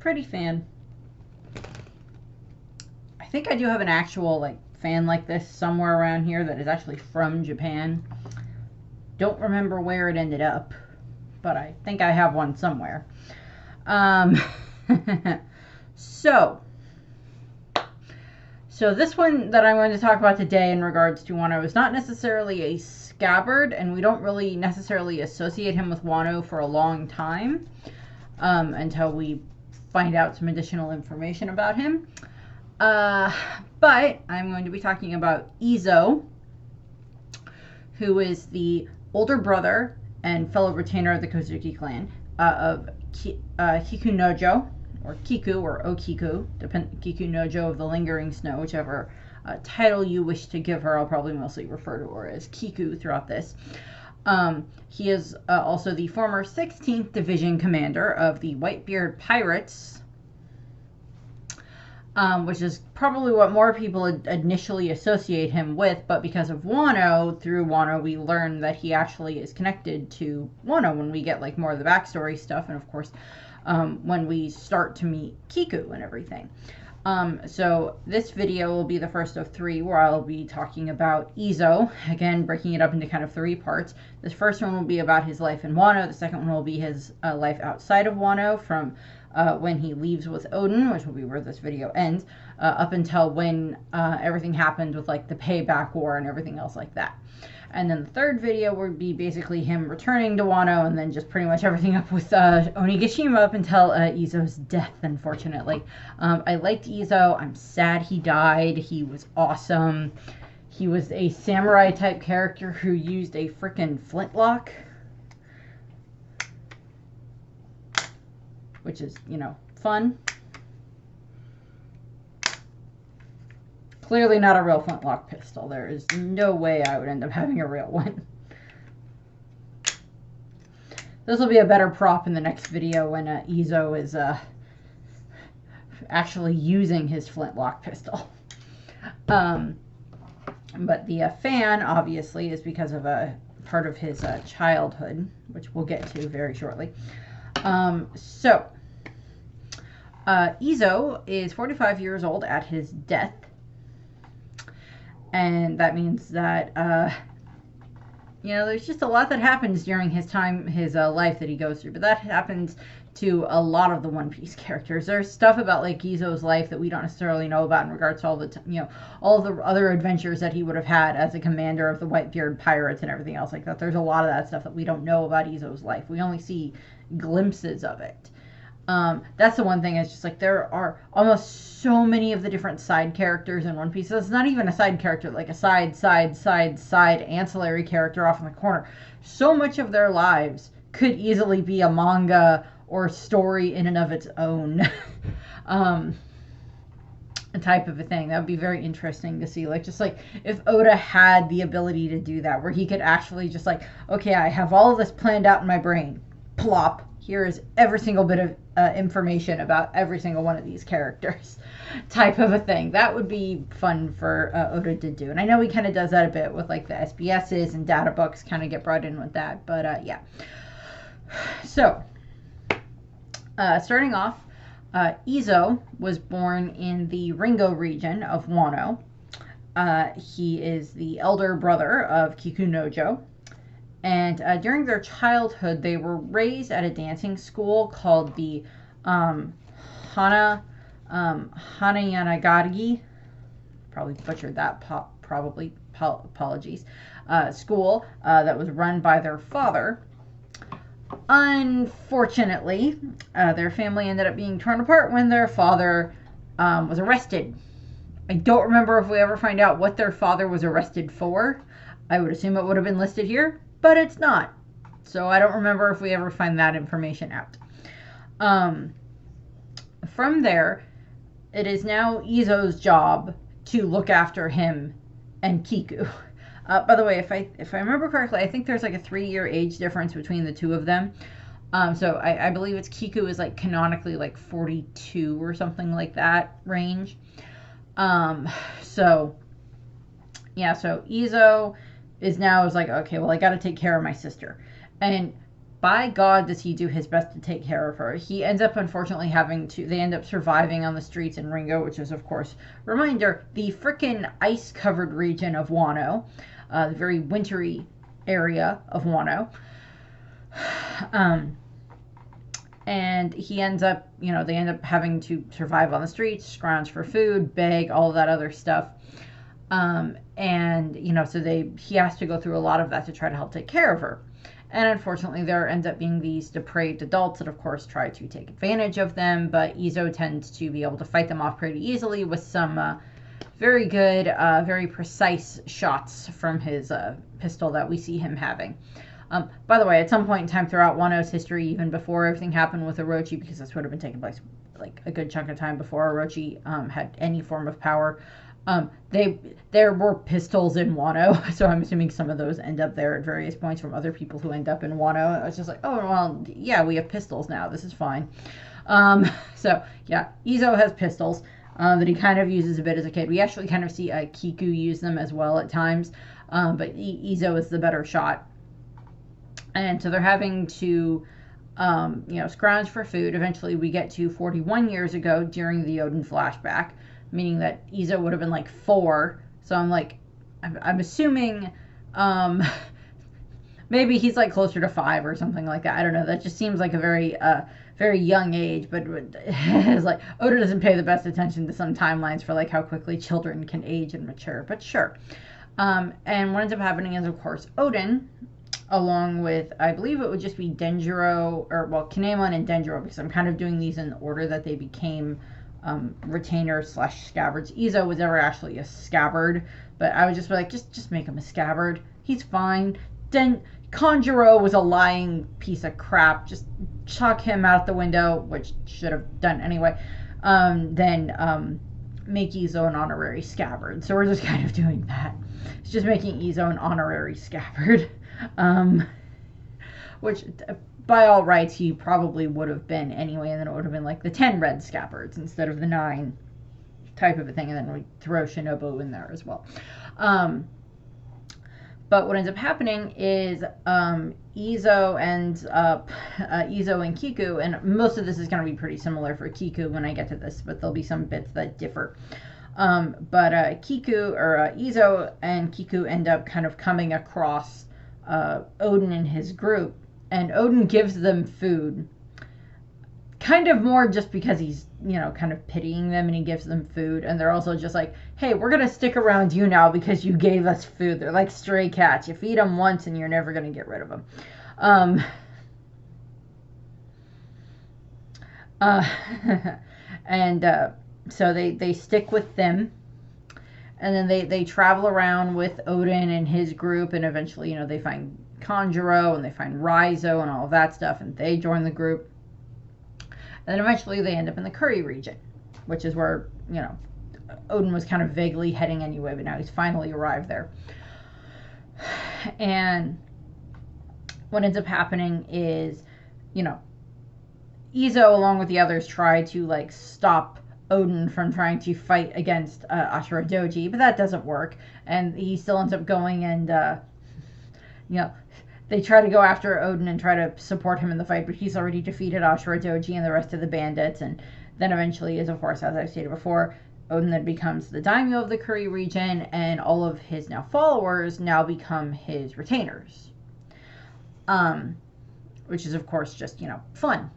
pretty fan. I think I do have an actual like fan like this somewhere around here that is actually from Japan. Don't remember where it ended up, but I think I have one somewhere. So this one that I'm going to talk about today in regards to Wano is not necessarily a scabbard, and we don't really necessarily associate him with Wano for a long time until we find out some additional information about him. But I'm going to be talking about Izo, who is the older brother and fellow retainer of the Kozuki clan of Kikunojo, or Kiku, or Okiku, Kiku Nojo of the Lingering Snow, whichever title you wish to give her. I'll probably mostly refer to her as Kiku throughout this. He is also the former 16th Division commander of the Whitebeard Pirates, which is probably what more people initially associate him with, but because of Wano, through Wano, we learn that he actually is connected to Wano when we get like more of the backstory stuff, and of course, when we start to meet Kiku and everything. So this video will be the first of 3 where I'll be talking about Izo, again breaking it up into kind of 3 parts. This first one will be about his life in Wano, the second one will be his life outside of Wano from when he leaves with Odin, which will be where this video ends, up until when everything happened with like the payback war and everything else like that. And then the third video would be basically him returning to Wano, and then just pretty much everything up with Onigashima up until Izo's death, unfortunately. I liked Izo. I'm sad he died. He was awesome. He was a samurai type character who used a frickin' flintlock, which is, you know, fun. Clearly not a real flintlock pistol. There is no way I would end up having a real one. This will be a better prop in the next video when Izo is actually using his flintlock pistol. But the fan, obviously, is because of a part of his childhood, which we'll get to very shortly. Izo is 45 years old at his death. And that means that, you know, there's just a lot that happens during his time, his life that he goes through. But that happens to a lot of the One Piece characters. There's stuff about, like, Izo's life that we don't necessarily know about in regards to all the, you know, all of the other adventures that he would have had as a commander of the Whitebeard Pirates and everything else like that. There's a lot of that stuff that we don't know about Izo's life. We only see glimpses of it. That's the one thing, is just like there are almost so many of the different side characters in One Piece. So it's not even a side character, like a side ancillary character off in the corner. So much of their lives could easily be a manga or story in and of its own. Type of a thing. That would be very interesting to see. Like, just like if Oda had the ability to do that, where he could actually just like, okay, I have all of this planned out in my brain. Plop. Here is every single bit of information about every single one of these characters, type of a thing. That would be fun for Oda to do. And I know he kind of does that a bit with like the SBSs and data books, kind of get brought in with that. But yeah. So, starting off, Izo was born in the Ringo region of Wano. He is the elder brother of Kikunojo. And during their childhood, they were raised at a dancing school called the Hanayanagari. Probably butchered that, apologies. School that was run by their father. Unfortunately, their family ended up being torn apart when their father was arrested. I don't remember if we ever find out what their father was arrested for. I would assume it would have been listed here, but it's not. So I don't remember if we ever find that information out. From there, it is now Izo's job to look after him and Kiku. By the way, if I remember correctly, I think there's like a 3-year age difference between the two of them. So I believe it's Kiku is like canonically like 42 or something like that range. So yeah, so Izo is like, okay, well, I got to take care of my sister. And by God does he do his best to take care of her. He ends up unfortunately they end up surviving on the streets in Ringo, which is, of course, reminder, the frickin' ice-covered region of Wano, the very wintry area of Wano. And he ends up, they end up having to survive on the streets, scrounge for food, beg, all of that other stuff. And, so he has to go through a lot of that to try to help take care of her. And unfortunately, there ends up being these depraved adults that, of course, try to take advantage of them. But Izo tends to be able to fight them off pretty easily with some very good, very precise shots from his pistol that we see him having. By the way, at some point in time throughout Wano's history, even before everything happened with Orochi, because this would have been taking place like a good chunk of time before Orochi had any form of power, there were pistols in Wano, so I'm assuming some of those end up there at various points from other people who end up in Wano. I was just like, oh, well, yeah, we have pistols now. This is fine. So, yeah, Izo has pistols that he kind of uses a bit as a kid. We actually kind of see Kiku use them as well at times, but Izo is the better shot. And so they're having to, scrounge for food. Eventually we get to 41 years ago during the Odin flashback, meaning that Izo would have been like 4. So I'm assuming, maybe he's like closer to 5 or something like that. I don't know. That just seems like a very, very young age, but it's like Oda doesn't pay the best attention to some timelines for like how quickly children can age and mature, but sure. And what ends up happening is, of course, Odin, along with, I believe it would just be Denjiro, Kinemon and Denjiro, because I'm kind of doing these in order that they became retainers / scabbards. Izo was never actually a scabbard, but I would just be like, just make him a scabbard. He's fine. Kanjuro was a lying piece of crap. Just chuck him out the window, which should have done anyway. Then make Izo an honorary scabbard. So we're just kind of doing that. It's just making Izo an honorary scabbard. Which by all rights he probably would have been anyway, and then it would have been like the 10 red scabbards instead of the 9 type of a thing, and then we throw Shinobu in there as well. But what ends up happening is Izo and Kiku, and most of this is going to be pretty similar for Kiku when I get to this, but there'll be some bits that differ. But Izo and Kiku end up kind of coming across Odin and his group, and Odin gives them food, kind of more just because he's, kind of pitying them, and he gives them food, and they're also just like, hey, we're gonna stick around you now because you gave us food. They're like stray cats. You feed them once and you're never gonna get rid of them. So they stick with them. And then they travel around with Odin and his group, and eventually, they find Kanjuro, and they find Raizo and all of that stuff, and they join the group. And then eventually they end up in the Curry region, which is where, Odin was kind of vaguely heading anyway, but now he's finally arrived there. And what ends up happening is, Izo, along with the others, try to, like, stop Odin from trying to fight against Ashura Doji, but that doesn't work, and he still ends up going and they try to go after Odin and try to support him in the fight, but he's already defeated Ashura Doji and the rest of the bandits, and then eventually is, of course, as I've stated before, Odin then becomes the daimyo of the Curry region, and all of his now followers now become his retainers, which is, of course, just fun.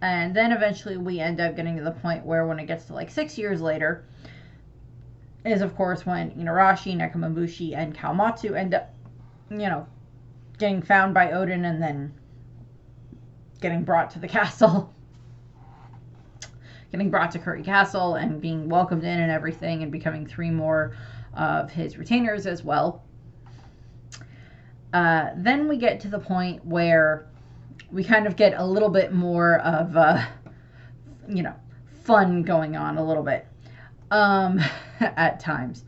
And then eventually we end up getting to the point where when it gets to like 6 years later is, of course, when Inarashi, Nekomamushi, and Kawamatsu end up, getting found by Odin and then getting brought to the castle. Getting brought to Curry Castle and being welcomed in and everything, and becoming 3 more of his retainers as well. Then we get to the point where we kind of get a little bit more of, fun going on a little bit at times.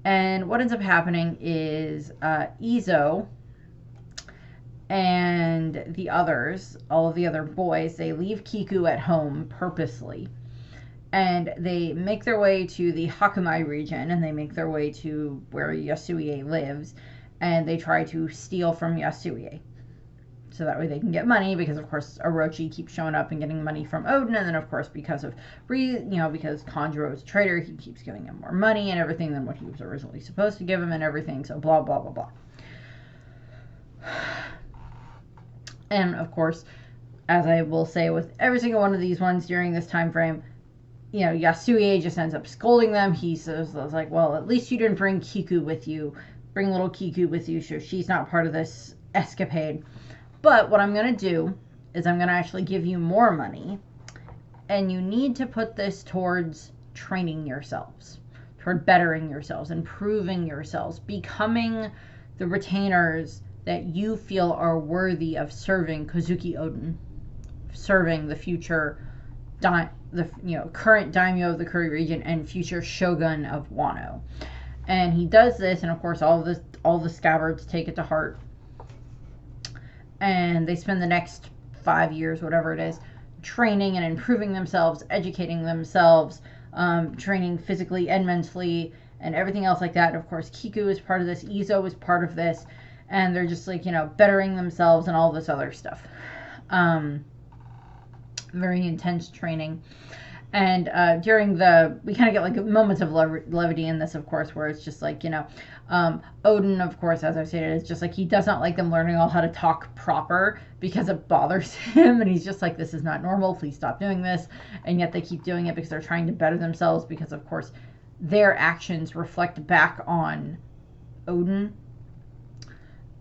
And what ends up happening is Izo and the others, all of the other boys, they leave Kiku at home purposely. And they make their way to the Hakumai region, and they make their way to where Yasue lives, and they try to steal from Yasue. so that way they can get money, because of course Orochi keeps showing up and getting money from Odin, and then of course because Kanjuro is a traitor, he keeps giving him more money and everything than what he was originally supposed to give him and everything, so blah blah blah blah. And of course, as I will say with every single one of these ones during this time frame, Yasue just ends up scolding them. He says like, well, at least you didn't bring Kiku with you. Bring little Kiku with you, so she's not part of this escapade. But what I'm going to do is I'm going to actually give you more money, and you need to put this towards training yourselves, toward bettering yourselves, improving yourselves, becoming the retainers that you feel are worthy of serving Kozuki Odin, serving the future current daimyo of the Kuri region and future shogun of Wano. And he does this, and of course all the Scabbards take it to heart, and they spend the next 5 years, whatever it is, training and improving themselves, educating themselves, training physically and mentally and everything else like that. And of course Kiku is part of this, Izo is part of this, and they're just like, bettering themselves and all this other stuff. Very intense training. And during we kind of get like moments of levity in this, of course, where it's just like, Odin, of course, as I stated, is just like, he does not like them learning all how to talk proper because it bothers him. And he's just like, this is not normal. Please stop doing this. And yet they keep doing it because they're trying to better themselves, because, of course, their actions reflect back on Odin.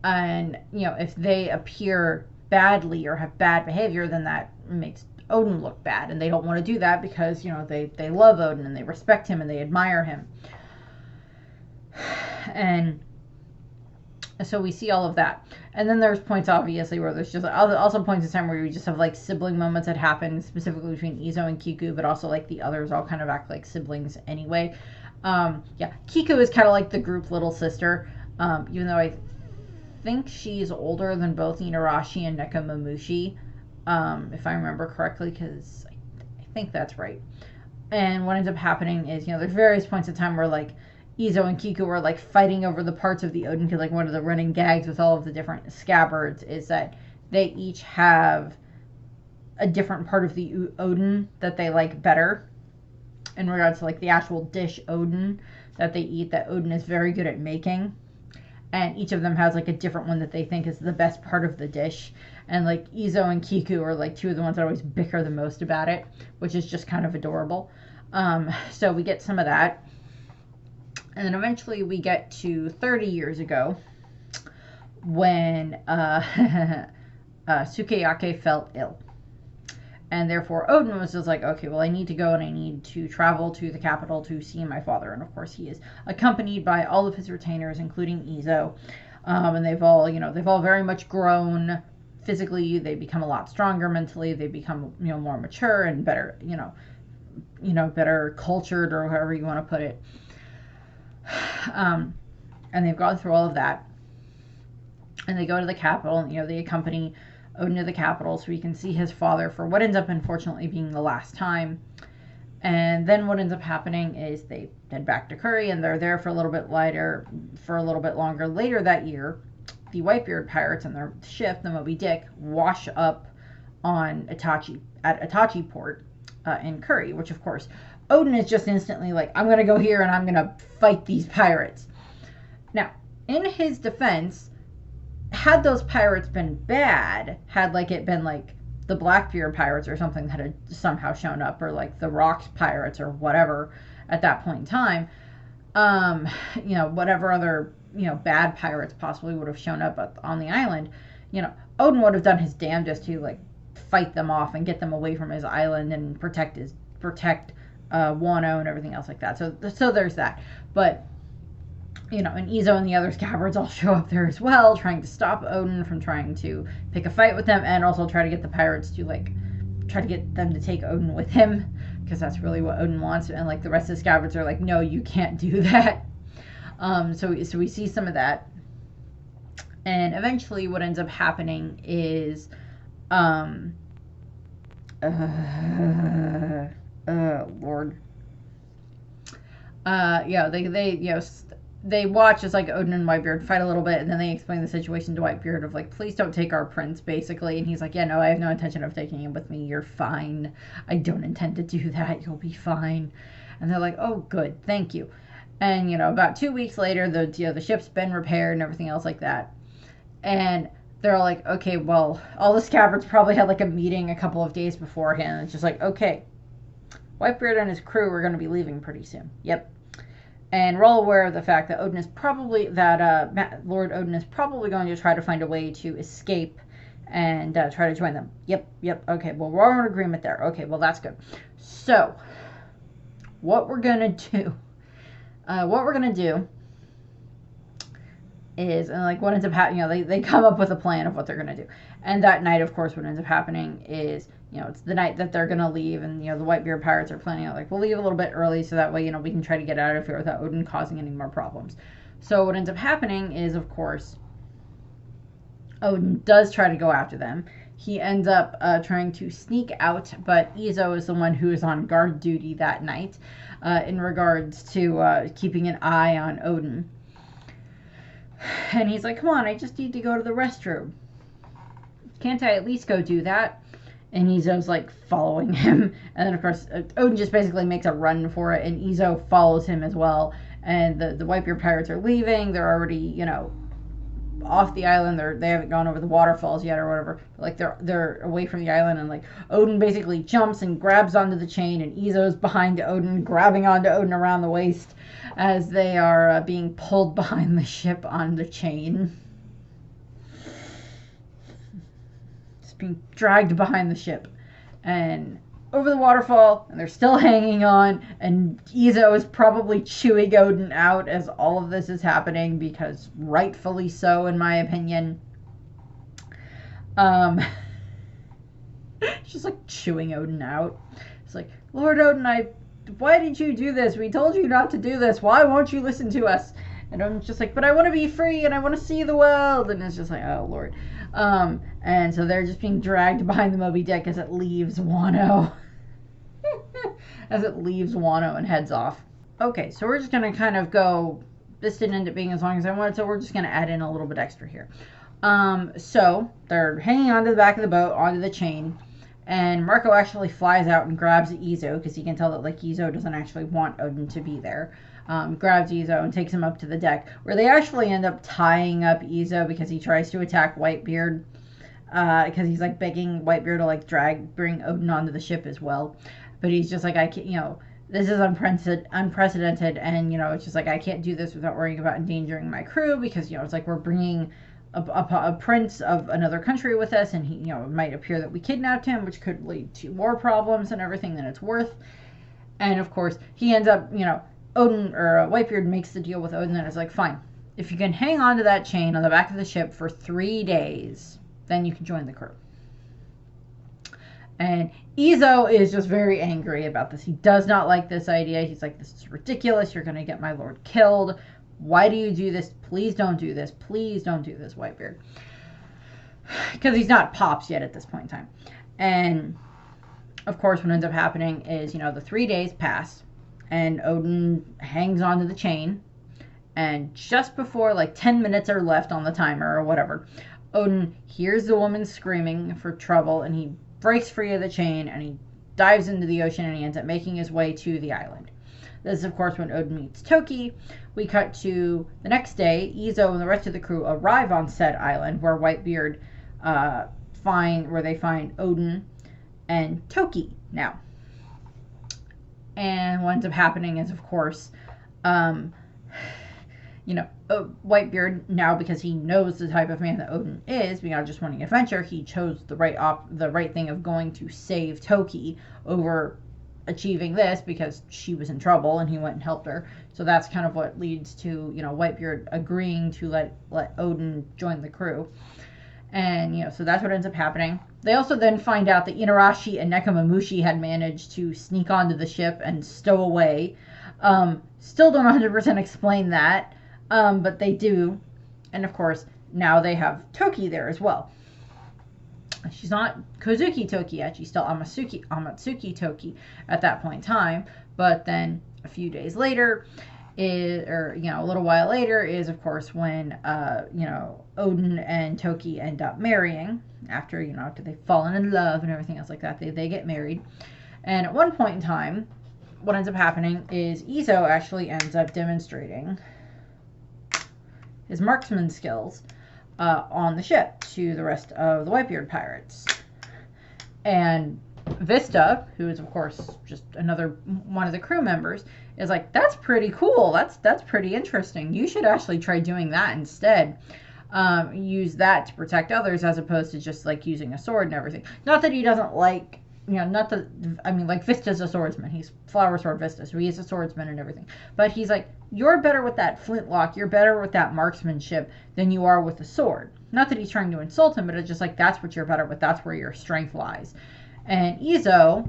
And, if they appear badly or have bad behavior, then that makes Odin look bad, and they don't want to do that because they love Odin and they respect him and they admire him. And so we see all of that, and then there's points obviously where there's just also points in time where you just have like sibling moments that happen specifically between Izo and Kiku, but also like the others all kind of act like siblings anyway. Kiku is kind of like the group little sister, even though I think she's older than both Inarashi and Nekomamushi. If I remember correctly, because I think that's right. And what ends up happening is, there's various points in time where, like, Izo and Kiku are, like, fighting over the parts of the Odin, because, like, one of the running gags with all of the different Scabbards is that they each have a different part of the Odin that they like better, in regards to, like, the actual dish Odin that they eat, that Odin is very good at making. And each of them has, like, a different one that they think is the best part of the dish. And, like, Izo and Kiku are, like, two of the ones that always bicker the most about it, which is just kind of adorable. So we get some of that. And then eventually we get to 30 years ago, when Sukeyake fell ill. And therefore Odin was just like, okay, well, I need to go and I need to travel to the capital to see my father. And of course he is accompanied by all of his retainers, including Izo. And they've all very much grown physically. They become a lot stronger mentally. They become, more mature and better, better cultured, or however you want to put it. And they've gone through all of that. And they go to the capital, and, they accompany Odin to the capital so he can see his father for what ends up unfortunately being the last time. And then what ends up happening is they head back to Kuri, and they're there for a little bit longer. Later that year, the Whitebeard pirates and their ship, the Moby Dick, wash up on at Itachi port in Kuri, which of course Odin is just instantly like, I'm gonna go here and I'm gonna fight these pirates. Now, in his defense, had those pirates been bad, had like it been like the Blackbeard pirates or something that had somehow shown up, or like the Rocks pirates or whatever at that point in time, whatever other bad pirates possibly would have shown up on the island, Odin would have done his damnedest to like fight them off and get them away from his island and protect Wano and everything else like that. So there's that. But and Izo and the other Scabbards all show up there as well, trying to stop Odin from trying to pick a fight with them, and also try to get the pirates to try to get them to take Odin with him, because that's really what Odin wants. And like the rest of the Scabbards are like, no, you can't do that. So we see some of that, and eventually what ends up happening is, Lord, they watch as like Odin and Whitebeard fight a little bit, and then they explain the situation to Whitebeard of like, please don't take our prince, basically. And he's like, yeah, no, I have no intention of taking him with me. You're fine. I don't intend to do that. You'll be fine. And they're like, oh, good, thank you. And about 2 weeks later, the ship's been repaired and everything else like that. And they're like, okay, well, all the Scabbards probably had like a meeting a couple of days beforehand. It's just like, okay, Whitebeard and his crew are going to be leaving pretty soon. Yep. And we're all aware of the fact that Lord Odin is probably going to try to find a way to escape and try to join them. Yep. Okay, well, we're all in agreement there. Okay, well, that's good. So, what we're going to do is, and like what ends up happening, they come up with a plan of what they're going to do. And that night, of course, what ends up happening is, it's the night that they're going to leave, and, the Whitebeard pirates are planning out, like, we'll leave a little bit early so that way, we can try to get out of here without Odin causing any more problems. So what ends up happening is, of course, Odin does try to go after them. He ends up trying to sneak out, but Izo is the one who is on guard duty that night in regards to keeping an eye on Odin. And he's like, come on, I just need to go to the restroom. Can't I at least go do that? And Izo's like following him. And then, of course, Odin just basically makes a run for it, and Izo follows him as well. And the Whitebeard pirates are leaving. They're already, off the island. They haven't gone over the waterfalls yet or whatever. Like, they're away from the island, and like Odin basically jumps and grabs onto the chain, and Izo's behind Odin, grabbing onto Odin around the waist as they are being pulled behind the ship on the chain. Just being dragged behind the ship and over the waterfall, and they're still hanging on, and Izo is probably chewing Odin out as all of this is happening, because rightfully so, in my opinion. Just like chewing Odin out. It's like, Lord Odin, why did you do this? We told you not to do this. Why won't you listen to us? And Odin's just like, but I want to be free, and I want to see the world. And it's just like, oh, Lord. And so they're just being dragged behind the Moby Dick as it leaves Wano. And heads off. Okay, so we're just going to kind of go, this didn't end up being as long as I wanted, so we're just going to add in a little bit extra here. So they're hanging onto the back of the boat, onto the chain, and Marco actually flies out and grabs Izo, because he can tell that, like, Izo doesn't actually want Odin to be there. Grabs Izo and takes him up to the deck, where they actually end up tying up Izo because he tries to attack Whitebeard, because he's like begging Whitebeard to like bring Odin onto the ship as well. But he's just like, I can't, this is unprecedented, and it's just like, I can't do this without worrying about endangering my crew, because it's like we're bringing a prince of another country with us, and he, it might appear that we kidnapped him, which could lead to more problems and everything than it's worth. And of course, he ends up, Odin, or Whitebeard makes the deal with Odin, and it's like, fine, if you can hang on to that chain on the back of the ship for 3 days, then you can join the crew. And Izo is just very angry about this. He does not like this idea. He's like, this is ridiculous. You're going to get my lord killed. Why do you do this? Please don't do this. Please don't do this, Whitebeard. Because he's not Pops yet at this point in time. And, of course, what ends up happening is, the 3 days pass, and Odin hangs onto the chain. And just before, like, 10 minutes are left on the timer or whatever, Odin hears the woman screaming for trouble, and he breaks free of the chain, and he dives into the ocean, and he ends up making his way to the island. This is, of course, when Odin meets Toki. We cut to the next day. Izo and the rest of the crew arrive on said island, where Whitebeard they find Odin and Toki now. And what ends up happening is, of course, Whitebeard, now, because he knows the type of man that Odin is, just wanting adventure, he chose the right thing of going to save Toki over achieving this, because she was in trouble and he went and helped her. So that's kind of what leads to, Whitebeard agreeing to let Odin join the crew. And, so that's what ends up happening. They also then find out that Inarashi and Nekomamushi had managed to sneak onto the ship and stow away. Still don't 100% explain that, but they do. And, of course, now they have Toki there as well. She's not Kozuki Toki yet. She's still Amatsuki Toki at that point in time. But then a few days later, is, or a little while later, is of course when Odin and Toki end up marrying after after they've fallen in love and everything else like that. They get married, and at one point in time, what ends up happening is Izo actually ends up demonstrating his marksman skills on the ship to the rest of the Whitebeard pirates. And Vista, who is of course just another one of the crew members, is like, that's pretty cool. That's pretty interesting. You should actually try doing that instead. Use that to protect others as opposed to just like using a sword and everything. Not that he doesn't like, not that, I mean, like Vista's a swordsman. He's Flower Sword Vista, so he is a swordsman and everything. But he's like, you're better with that flintlock, you're better with that marksmanship than you are with the sword. Not that he's trying to insult him, but it's just like, that's what you're better with. That's where your strength lies. And Izo,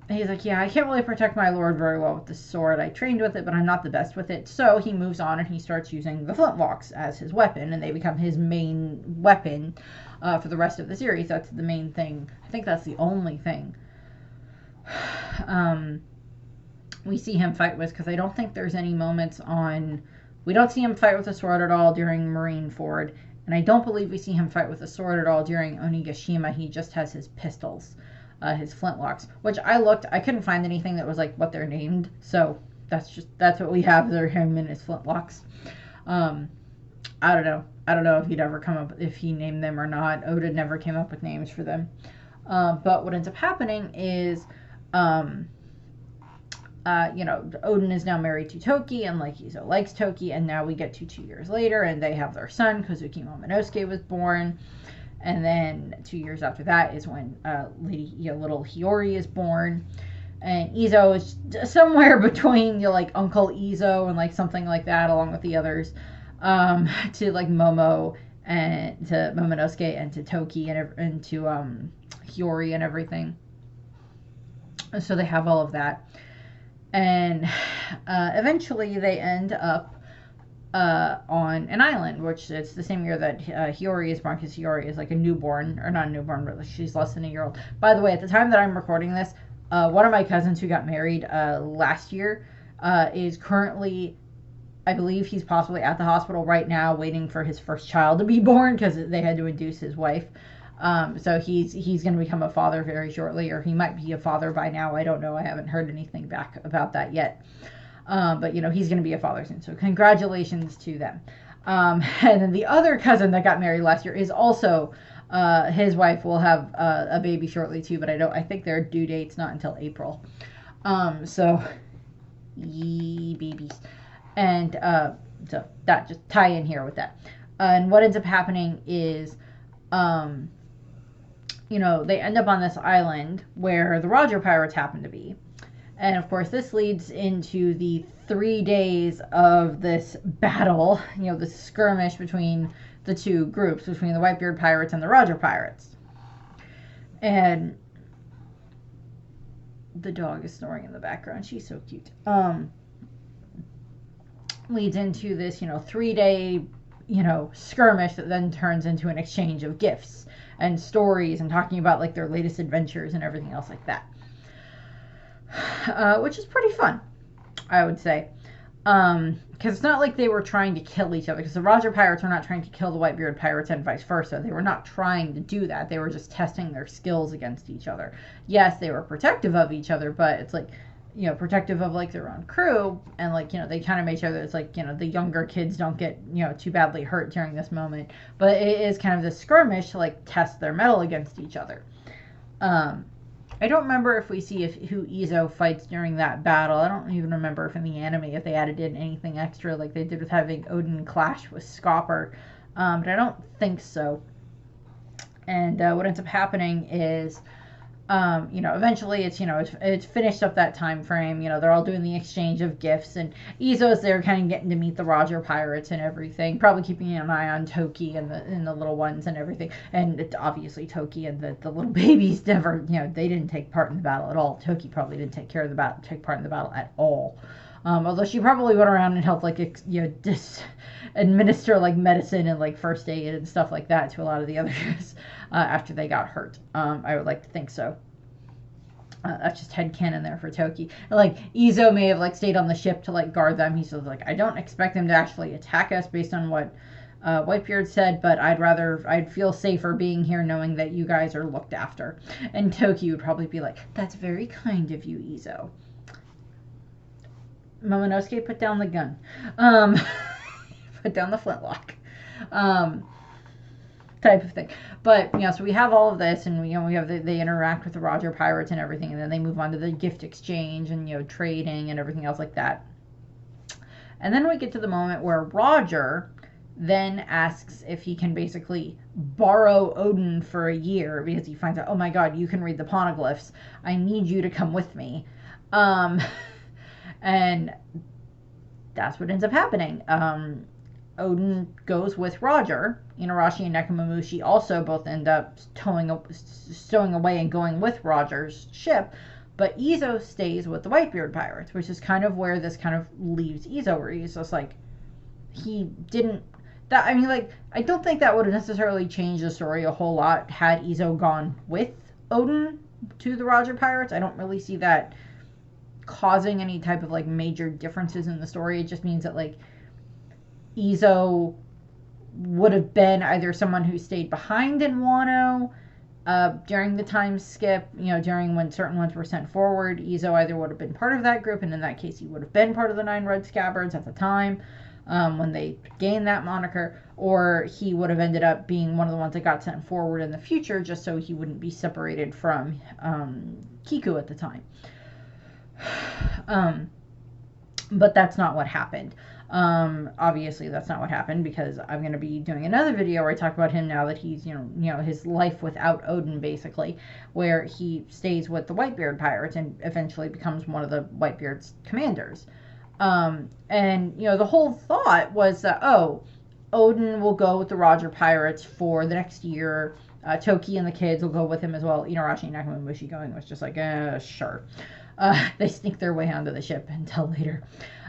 he's like, yeah, I can't really protect my lord very well with the sword. I trained with it, but I'm not the best with it. So he moves on and he starts using the flintlocks as his weapon, and they become his main weapon for the rest of the series. That's the main thing. I think that's the only thing we see him fight with, because I don't think there's any moments on... We don't see him fight with a sword at all during Marineford, and I don't believe we see him fight with a sword at all during Onigashima. He just has his pistols. His flintlocks, which I couldn't find anything that was like what they're named, so that's what we have. They're him and his flintlocks. I don't know if he named them or not. Oda never came up with names for them. But what ends up happening is Odin is now married to Toki, and like Izo likes Toki, and now we get to 2 years later and they have their son. Kozuki Momonosuke was born. And then 2 years after that is when little Hiyori is born. And Izo is somewhere between like Uncle Izo and like something like that, along with the others, to like Momo and to Momonosuke and to Toki and to Hiyori and everything. So they have all of that. And eventually they end up on an island, which it's the same year that Hiyori is born, because Hiyori is like a newborn, or not a newborn, but she's less than a year old. By the way, at the time that I'm recording this, one of my cousins who got married last year is currently, I believe he's possibly at the hospital right now waiting for his first child to be born, because they had to induce his wife. So he's going to become a father very shortly, or he might be a father by now. I don't know. I haven't heard anything back about that yet. But he's going to be a father soon, so congratulations to them. And then the other cousin that got married last year is also, his wife will have a baby shortly too, but I think their due date's not until April. So, yee babies. And so that just tie in here with that. And what ends up happening is, they end up on this island where the Roger pirates happen to be. And of course, this leads into the 3 days of this battle, this skirmish between the two groups, between the Whitebeard pirates and the Roger pirates. And the dog is snoring in the background. She's so cute. Leads into this, 3-day, skirmish that then turns into an exchange of gifts and stories and talking about like their latest adventures and everything else like that. Which is pretty fun, I would say. Because it's not like they were trying to kill each other, because the Roger pirates were not trying to kill the Whitebeard pirates and vice versa. They were not trying to do that. They were just testing their skills against each other. Yes, they were protective of each other, but it's like, protective of like their own crew, and like, they kind of made sure that it's like, the younger kids don't get, too badly hurt during this moment. But it is kind of this skirmish to like test their mettle against each other. I don't remember if we see who Izo fights during that battle. I don't even remember if in the anime if they added in anything extra like they did with having Odin clash with Scabbards. But I don't think so. And what ends up happening is, eventually it's finished up that time frame. They're all doing the exchange of gifts, and Izo's there kind of getting to meet the Roger pirates and everything, probably keeping an eye on Toki and the little ones and everything. And obviously Toki and the little babies never, they didn't take part in the battle at all. Toki probably didn't take part in the battle at all. Although she probably went around and helped like administer like medicine and like first aid and stuff like that to a lot of the others after they got hurt. I would like to think so. That's just headcanon there for Toki. Like, Izo may have, like, stayed on the ship to, like, guard them. He's just like, I don't expect them to actually attack us based on what Whitebeard said, but I'd feel safer being here knowing that you guys are looked after. And Toki would probably be like, that's very kind of you, Izo. Momonosuke, put down the gun. Put down the flintlock. Type of thing. But, you know, so we have all of this, and, you know, we have they interact with the Roger pirates and everything, and then they move on to the gift exchange and, you know, trading and everything else like that. And then we get to the moment where Roger then asks if he can basically borrow Odin for a year, because he finds out, oh my god, you can read the poneglyphs. I need you to come with me. And that's what ends up happening. Odin goes with Roger. Inarashi and Nekomamushi also both end up stowing away and going with Roger's ship, but Izo stays with the Whitebeard pirates, which is kind of where this kind of leaves Izo, where he's just like, he didn't, that, I mean, like, I don't think that would have necessarily changed the story a whole lot had Izo gone with Odin to the Roger pirates. I don't really see that causing any type of, like, major differences in the story. It just means that, like, Izo would have been either someone who stayed behind in Wano during the time skip, you know, during when certain ones were sent forward. Izo either would have been part of that group, and in that case he would have been part of the 9 Red Scabbards at the time when they gained that moniker, or he would have ended up being one of the ones that got sent forward in the future just so he wouldn't be separated from Kiku at the time. But that's not what happened. Obviously that's not what happened, because I'm going to be doing another video where I talk about him now that he's, you know, his life without Odin, basically, where he stays with the Whitebeard pirates and eventually becomes one of the Whitebeard's commanders. And, you know, the whole thought was that, oh, Odin will go with the Roger pirates for the next year. Toki and the kids will go with him as well. Inarashi and Nekomamushi going was just like, sure. They sneak their way onto the ship until later,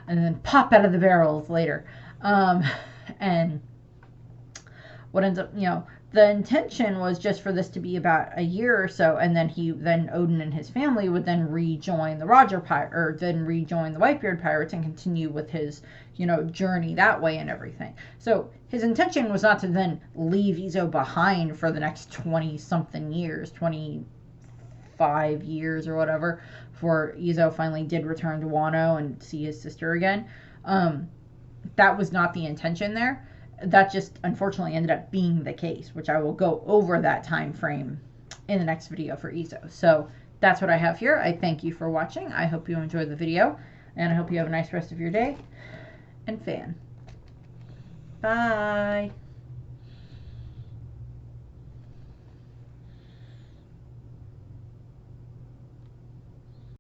and then pop out of the barrels later. And what ends up, you know, the intention was just for this to be about a year or so, and then Odin and his family would then rejoin the rejoin the Whitebeard pirates and continue with his, you know, journey that way and everything. So his intention was not to then leave Izo behind for the next 20-something years, 25 years or whatever, before Izo finally did return to Wano and see his sister again. That was not the intention there. That just unfortunately ended up being the case, which I will go over that time frame in the next video for Izo. So that's what I have here. I thank you for watching. I hope you enjoyed the video, and I hope you have a nice rest of your day and fan. Bye.